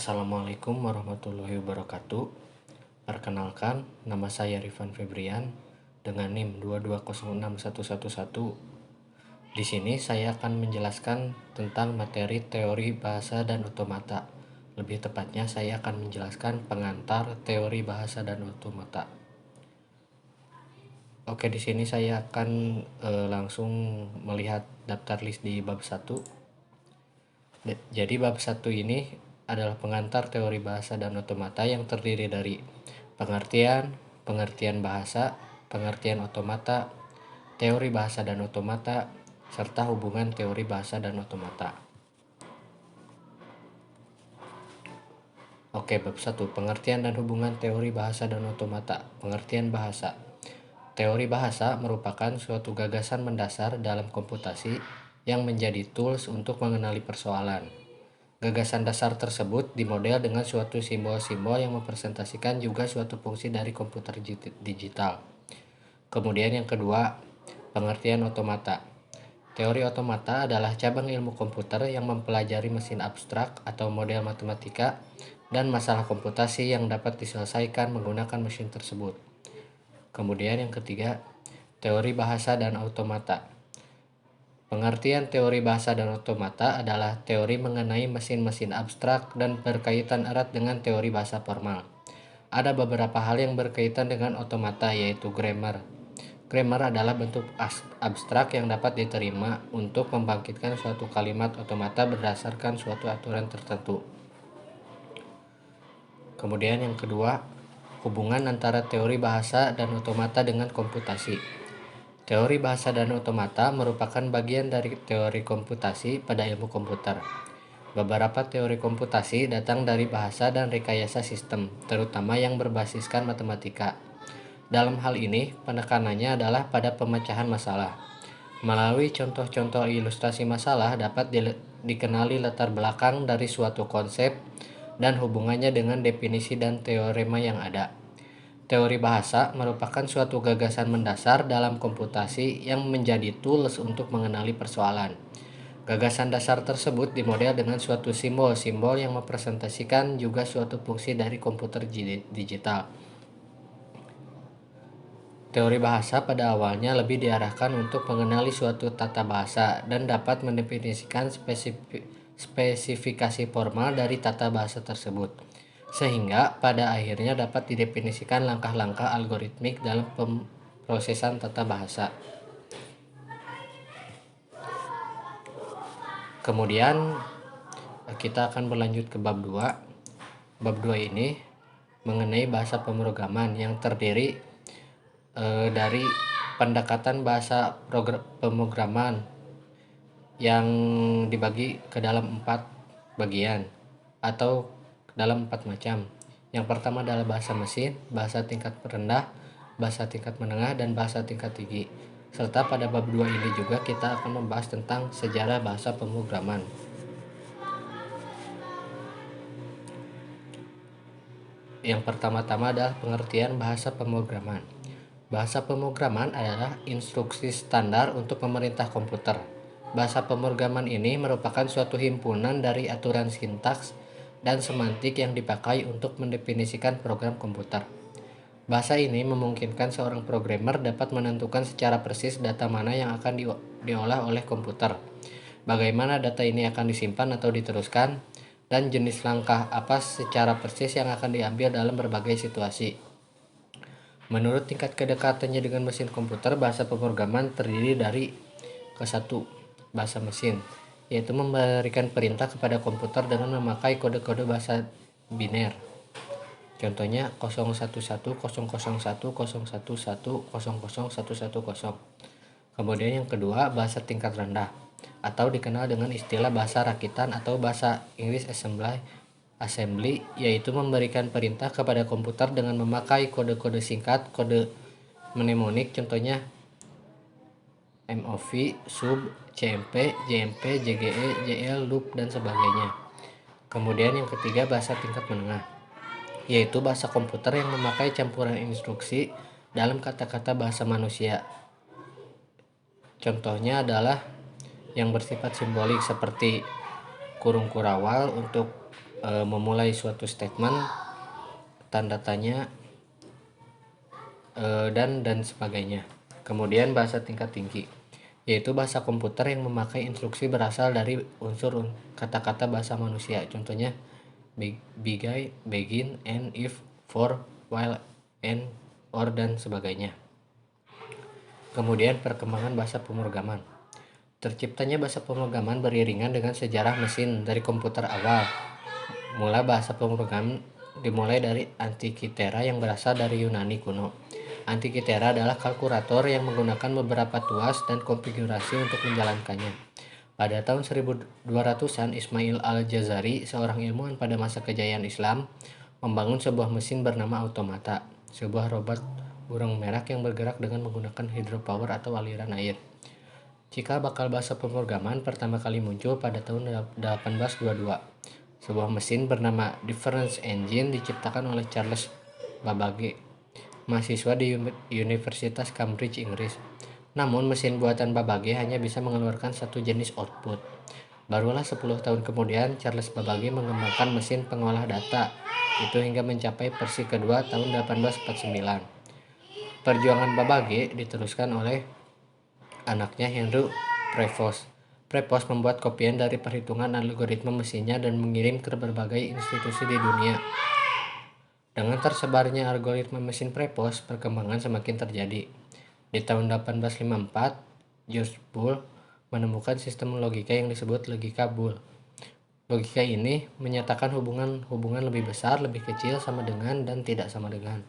Assalamualaikum warahmatullahi wabarakatuh. Perkenalkan, nama saya Rifan Febrian dengan NIM 2206111. Di sini saya akan menjelaskan tentang materi teori bahasa dan otomata. Lebih tepatnya, saya akan menjelaskan pengantar teori bahasa dan otomata. Oke, di sini saya akan langsung melihat daftar list di bab 1. Jadi bab 1 ini adalah pengantar teori bahasa dan otomata yang terdiri dari pengertian bahasa, pengertian otomata, teori bahasa dan otomata, serta hubungan teori bahasa dan otomata. Oke, bab 1, pengertian dan hubungan teori bahasa dan otomata. Pengertian bahasa. Teori bahasa merupakan suatu gagasan mendasar dalam komputasi yang menjadi tools untuk mengenali persoalan. Gagasan dasar tersebut dimodel dengan suatu simbol-simbol yang mempresentasikan juga suatu fungsi dari komputer digital. Kemudian yang kedua, pengertian otomata. Teori otomata adalah cabang ilmu komputer yang mempelajari mesin abstrak atau model matematika dan masalah komputasi yang dapat diselesaikan menggunakan mesin tersebut. Kemudian yang ketiga, teori bahasa dan otomata. Pengertian teori bahasa dan otomata adalah teori mengenai mesin-mesin abstrak dan berkaitan erat dengan teori bahasa formal. Ada beberapa hal yang berkaitan dengan otomata, yaitu grammar. Grammar adalah bentuk abstrak yang dapat diterima untuk membangkitkan suatu kalimat otomata berdasarkan suatu aturan tertentu. Kemudian yang kedua, hubungan antara teori bahasa dan otomata dengan komputasi. Teori bahasa dan otomata merupakan bagian dari teori komputasi pada ilmu komputer. Beberapa teori komputasi datang dari bahasa dan rekayasa sistem, terutama yang berbasiskan matematika. Dalam hal ini, penekanannya adalah pada pemecahan masalah. Melalui contoh-contoh ilustrasi masalah dapat dikenali latar belakang dari suatu konsep dan hubungannya dengan definisi dan teorema yang ada. Teori bahasa merupakan suatu gagasan mendasar dalam komputasi yang menjadi tools untuk mengenali persoalan. Gagasan dasar tersebut dimodel dengan suatu simbol-simbol yang mempresentasikan juga suatu fungsi dari komputer digital. Teori bahasa pada awalnya lebih diarahkan untuk mengenali suatu tata bahasa dan dapat mendefinisikan spesifikasi formal dari tata bahasa tersebut, sehingga pada akhirnya dapat didefinisikan langkah-langkah algoritmik dalam pemrosesan tata bahasa. Kemudian kita akan berlanjut ke bab 2. Bab 2 ini mengenai bahasa pemrograman yang terdiri dari pendekatan bahasa pemrograman yang dibagi ke dalam 4 bagian atau dalam 4 macam. Yang pertama adalah bahasa mesin, bahasa tingkat rendah, bahasa tingkat menengah, dan bahasa tingkat tinggi. Serta pada bab 2 ini juga kita akan membahas tentang sejarah bahasa pemrograman. Yang pertama-tama adalah pengertian bahasa pemrograman. Bahasa pemrograman adalah instruksi standar untuk pemerintah komputer. Bahasa pemrograman ini merupakan suatu himpunan dari aturan sintaks dan semantik yang dipakai untuk mendefinisikan program komputer. Bahasa ini memungkinkan seorang programmer dapat menentukan secara persis data mana yang akan diolah oleh komputer, bagaimana data ini akan disimpan atau diteruskan, dan jenis langkah apa secara persis yang akan diambil dalam berbagai situasi. Menurut tingkat kedekatannya dengan mesin komputer, bahasa pemrograman terdiri dari ke-1, bahasa mesin, yaitu memberikan perintah kepada komputer dengan memakai kode-kode bahasa biner. Contohnya 011001001001110. Kemudian yang kedua, bahasa tingkat rendah atau dikenal dengan istilah bahasa rakitan atau bahasa Inggris assembly, yaitu memberikan perintah kepada komputer dengan memakai kode-kode singkat, kode mnemonik, contohnya MOV, sub, CMP, JMP, JGE, JL, loop, dan sebagainya. Kemudian yang ketiga, bahasa tingkat menengah, yaitu bahasa komputer yang memakai campuran instruksi dalam kata-kata bahasa manusia. Contohnya adalah yang bersifat simbolik seperti kurung kurawal untuk memulai suatu statement, tanda tanya, dan sebagainya. Kemudian bahasa tingkat tinggi, yaitu bahasa komputer yang memakai instruksi berasal dari unsur kata-kata bahasa manusia. Contohnya begin, and, if, for, while, and, or, dan sebagainya. Kemudian perkembangan bahasa pemrograman. Terciptanya bahasa pemrograman beriringan dengan sejarah mesin dari komputer awal. Mula bahasa pemrograman dimulai dari Antikythera yang berasal dari Yunani kuno. Antikythera adalah kalkulator yang menggunakan beberapa tuas dan konfigurasi untuk menjalankannya. Pada tahun 1200-an, Ismail al-Jazari, seorang ilmuwan pada masa kejayaan Islam, membangun sebuah mesin bernama automata, sebuah robot burung merak yang bergerak dengan menggunakan hydropower atau aliran air. Cikal bakal bahasa pemrograman pertama kali muncul pada tahun 1822. Sebuah mesin bernama Difference Engine diciptakan oleh Charles Babbage, mahasiswa di Universitas Cambridge, Inggris. Namun mesin buatan Babbage hanya bisa mengeluarkan satu jenis output. Barulah 10 tahun kemudian Charles Babbage mengembangkan mesin pengolah data itu hingga mencapai versi kedua tahun 1849. Perjuangan Babbage diteruskan oleh anaknya Henry Prevost. Prevost membuat kopian dari perhitungan algoritma mesinnya dan mengirim ke berbagai institusi di dunia. Dengan tersebarnya algoritma mesin Prevost, perkembangan semakin terjadi. Di tahun 1854, George Boole menemukan sistem logika yang disebut logika Boole. Logika ini menyatakan hubungan lebih besar, lebih kecil, sama dengan, dan tidak sama dengan.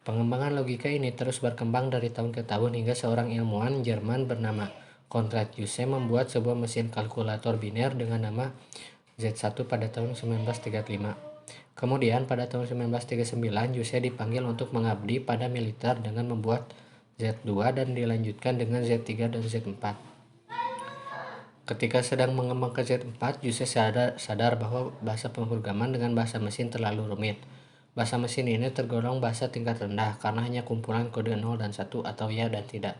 Pengembangan logika ini terus berkembang dari tahun ke tahun hingga seorang ilmuwan Jerman bernama Konrad Zuse membuat sebuah mesin kalkulator biner dengan nama Z1 pada tahun 1935. Kemudian pada tahun 1939 Zuse dipanggil untuk mengabdi pada militer dengan membuat Z2 dan dilanjutkan dengan Z3 dan Z4. Ketika sedang mengembangkan Z4, Zuse sadar bahwa bahasa pemrograman dengan bahasa mesin terlalu rumit. Bahasa mesin ini tergolong bahasa tingkat rendah karena hanya kumpulan kode 0 dan 1 atau ya dan tidak.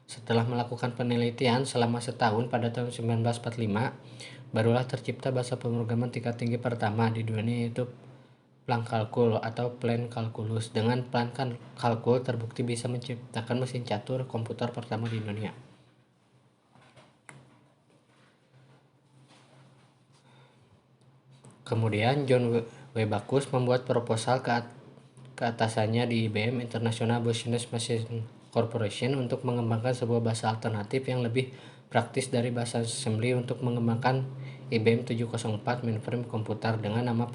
Setelah melakukan penelitian selama setahun pada tahun 1945, barulah tercipta bahasa pemrograman tingkat tinggi pertama di dunia, yaitu Plan Calcul atau Plan Calculus. Dengan Plan Calcul terbukti bisa menciptakan mesin catur komputer pertama di dunia. Kemudian John W. Backus membuat proposal ke atasannya di IBM, International Business Machine Corporation, untuk mengembangkan sebuah bahasa alternatif yang lebih praktis dari bahasa assembly untuk mengembangkan IBM 704 mainframe komputer dengan nama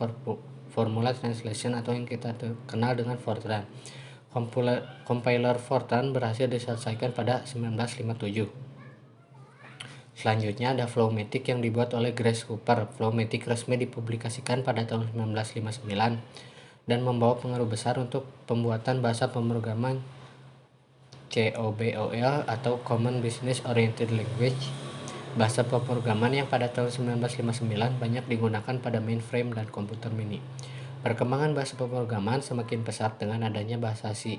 Formula Translation atau yang kita kenal dengan Fortran. Compiler Fortran berhasil diselesaikan pada 1957. Selanjutnya ada Flowmatic yang dibuat oleh Grace Hopper. Flowmatic resmi dipublikasikan pada tahun 1959 dan membawa pengaruh besar untuk pembuatan bahasa pemrograman COBOL atau Common Business Oriented Language. Bahasa pemrograman yang pada tahun 1959 banyak digunakan pada mainframe dan komputer mini. Perkembangan bahasa pemrograman semakin pesat dengan adanya bahasa C.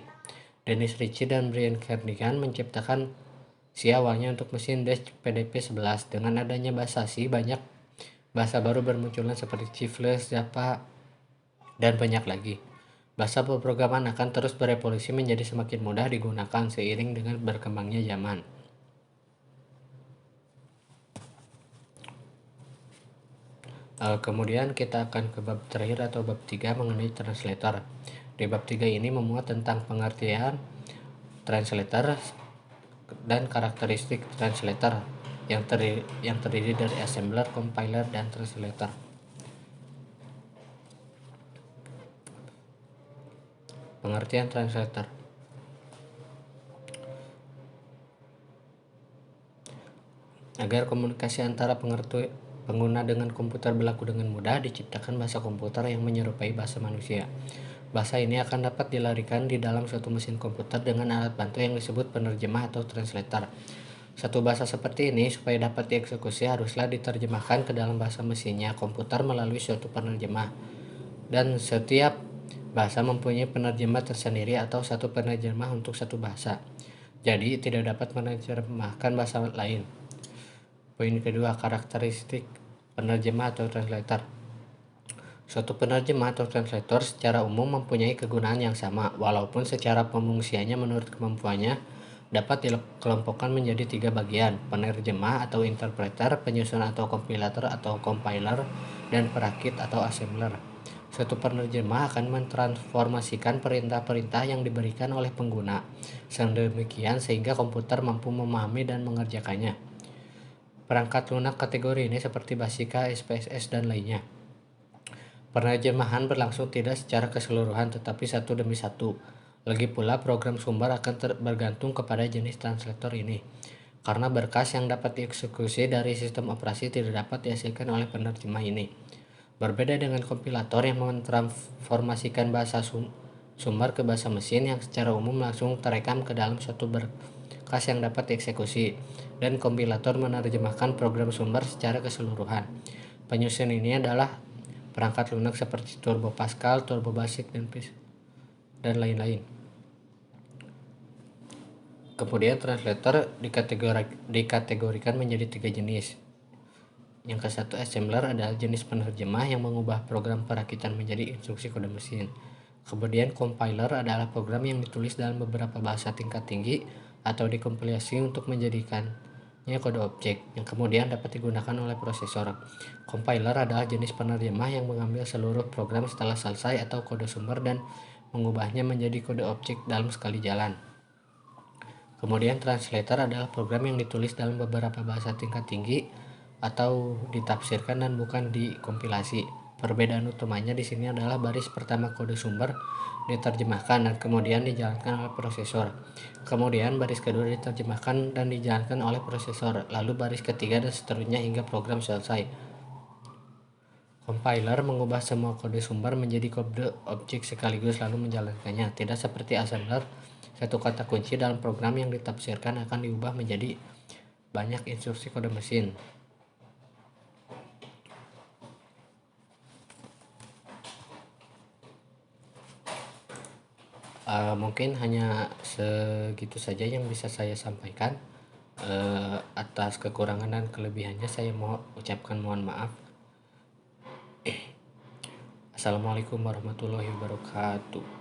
Dennis Ritchie dan Brian Kernighan menciptakan C awalnya untuk mesin Dash PDP-11. Dengan adanya bahasa C, banyak bahasa baru bermunculan seperti C++, Java, dan banyak lagi. Bahasa pemrograman akan terus berevolusi menjadi semakin mudah digunakan seiring dengan berkembangnya zaman. Kemudian kita akan ke bab terakhir atau bab 3 mengenai translator. Di bab 3 ini memuat tentang pengertian translator dan karakteristik translator yang terdiri dari assembler, compiler, dan translator. Pengertian translator. Agar komunikasi antara pengguna dengan komputer berlaku dengan mudah, diciptakan bahasa komputer yang menyerupai bahasa manusia. Bahasa ini akan dapat dilarikan di dalam suatu mesin komputer dengan alat bantu yang disebut penerjemah atau translator. Satu bahasa seperti ini, supaya dapat dieksekusi, haruslah diterjemahkan ke dalam bahasa mesinnya komputer melalui suatu penerjemah. Dan setiap bahasa mempunyai penerjemah tersendiri atau satu penerjemah untuk satu bahasa. Jadi tidak dapat menerjemahkan bahasa lain. Poin kedua, karakteristik penerjemah atau translator. Suatu penerjemah atau translator secara umum mempunyai kegunaan yang sama, walaupun secara pemungsiannya menurut kemampuannya dapat dikelompokkan menjadi 3 bagian: penerjemah atau interpreter, penyusun atau kompilator atau compiler, dan perakit atau assembler. Suatu penerjemah akan mentransformasikan perintah-perintah yang diberikan oleh pengguna sedemikian sehingga komputer mampu memahami dan mengerjakannya. Perangkat lunak kategori ini seperti BASIC, SPSS, dan lainnya. Penerjemahan berlangsung tidak secara keseluruhan tetapi satu demi satu. Lagi pula program sumber akan bergantung kepada jenis translator ini, karena berkas yang dapat dieksekusi dari sistem operasi tidak dapat dihasilkan oleh penerjemah ini. Berbeda dengan kompilator yang mentransformasikan bahasa sumber ke bahasa mesin yang secara umum langsung terekam ke dalam suatu berkas yang dapat dieksekusi, dan kompilator menerjemahkan program sumber secara keseluruhan. Penyusun ini adalah perangkat lunak seperti Turbo Pascal, Turbo Basic, dan lain-lain. Kemudian translator dikategorikan menjadi 3 jenis. Yang ke satu, assembler adalah jenis penerjemah yang mengubah program perakitan menjadi instruksi kode mesin. Kemudian compiler adalah program yang ditulis dalam beberapa bahasa tingkat tinggi atau dikompilasi untuk menjadikannya kode objek yang kemudian dapat digunakan oleh prosesor. Compiler adalah jenis penerjemah yang mengambil seluruh program setelah selesai atau kode sumber dan mengubahnya menjadi kode objek dalam sekali jalan. Kemudian translator adalah program yang ditulis dalam beberapa bahasa tingkat tinggi atau ditafsirkan dan bukan dikompilasi. Perbedaan utamanya di sini adalah baris pertama kode sumber diterjemahkan dan kemudian dijalankan oleh prosesor. Kemudian baris kedua diterjemahkan dan dijalankan oleh prosesor, lalu baris ketiga dan seterusnya hingga program selesai. Compiler mengubah semua kode sumber menjadi kode objek sekaligus lalu menjalankannya. Tidak seperti assembler, satu kata kunci dalam program yang ditafsirkan akan diubah menjadi banyak instruksi kode mesin. Mungkin hanya segitu saja yang bisa saya sampaikan. Atas kekurangan dan kelebihannya saya mau ucapkan mohon maaf. Assalamualaikum warahmatullahi wabarakatuh.